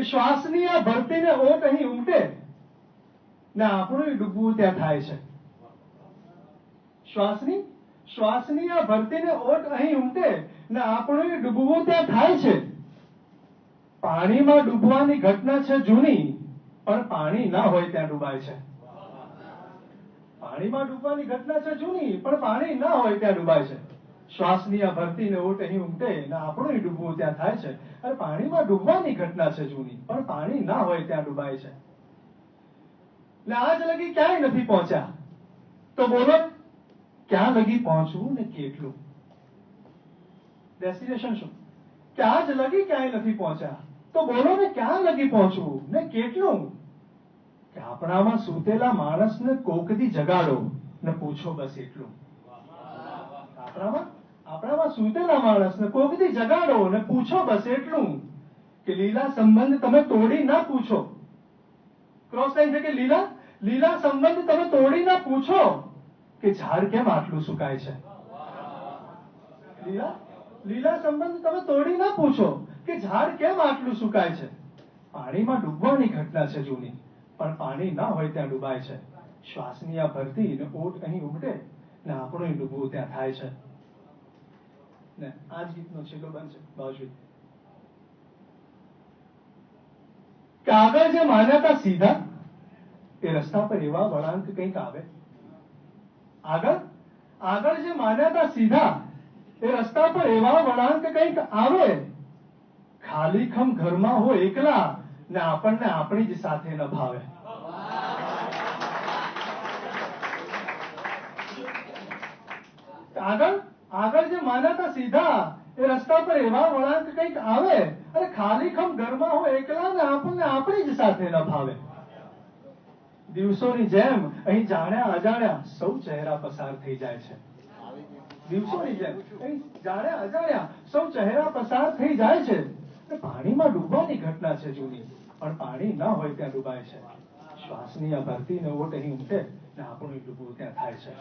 કે શ્વાસની આ ભરતીને ઓટ અહીં ઉમટે ને આપણું ડૂબવું ત્યાં થાય છે. શ્વાસની આ ભરતીને ઓટ અહીં ઉમટે ને આપણું ડૂબવું ત્યાં થાય છે. પાણીમાં ડૂબવાની ઘટના છે જૂની, પણ પાણી ના હોય ત્યાં ડૂબાય છે. પાણીમાં ડૂબવાની ઘટના છે જૂની, પણ પાણી ના હોય ત્યાં ડૂબાય છે. શ્વાસની આ ભરતીને ઓટ અહીં ઉમટે ને આપણું ડૂબવું ત્યાં થાય છે. અને પાણીમાં ડૂબવાની ઘટના છે જૂની, પણ પાણી ના હોય ત્યાં ડૂબાય છે. એટલે આજ લગી ક્યાંય નથી પહોંચ્યા, તો બોલો ક્યાં લગી પહોંચવું ને કેટલું? ડેસ્ટિનેશન શું? કે આજ લગી ક્યાંય નથી પહોંચ્યા, તો બોલો ને ક્યાં લગી પહોંચવું ને કેટલું? કે આપણામાં સૂતેલા માણસને કોકદી જગાડો ને પૂછો બસ એટલું. આપણામાં સૂતેલા માણસને કોકદી જગાડો ને પૂછો બસ એટલું. કે લીલા સંબંધ તમે તોડી ના પૂછો. ક્રોસ લાઈન છે કે લીલા સંબંધ તમે તોડી ના પૂછો કે ઝાડ કેમ આટલું સુકાય છે. લીલા સંબંધ તમે તોડી ના પૂછો કે ઝાડ કેમ આટલું સુકાય છે. પાણીમાં ડૂબવાની ઘટના છે જૂની, પણ પાણી ના હોય ત્યાં ડૂબાય છે. શ્વાસની આ ભરતી ને ઓટ અહીં ઉમટે ને આપણું ડૂબવું ત્યાં થાય છે. ને આ જ ગીતનો છેલ્લો બંધ છે બાજુ. કે આગળ જે માન્યતા સીધા એ રસ્તા પર એવા વળાંક કંઈક આવે. આગળ જે માન્યતા સીધા એ રસ્તા પર એવા વળાંક કંઈક આવે. ખાલીખમ ઘરમાં હોય એકલા ને આપણને આપણી જ સાથે ન ભાવે. આગળ જે માન્યતા સીધા એ રસ્તા પર એવા વળાંક કંઈક આવે અને ખાલીખમ ઘરમાં હોય એકલા ને આપણને આપણી જ સાથે ન ભાવે. દિવસોની જેમ અહીં જાણ્યા અજાણ્યા સૌ ચહેરા પસાર થઈ જાય છે. દિવસોની જેમ અહીં જાણ્યા અજાણ્યા સૌ ચહેરા પસાર થઈ જાય છે. પાણીમાં ડૂબવાની ઘટના છે જૂની, પણ પાણી ન હોય ત્યાં ડૂબાય છે. શ્વાસની આ ભરતીને ઓટ અહીં ઉમટે ને આપણું ડૂબવું ત્યાં થાય છે.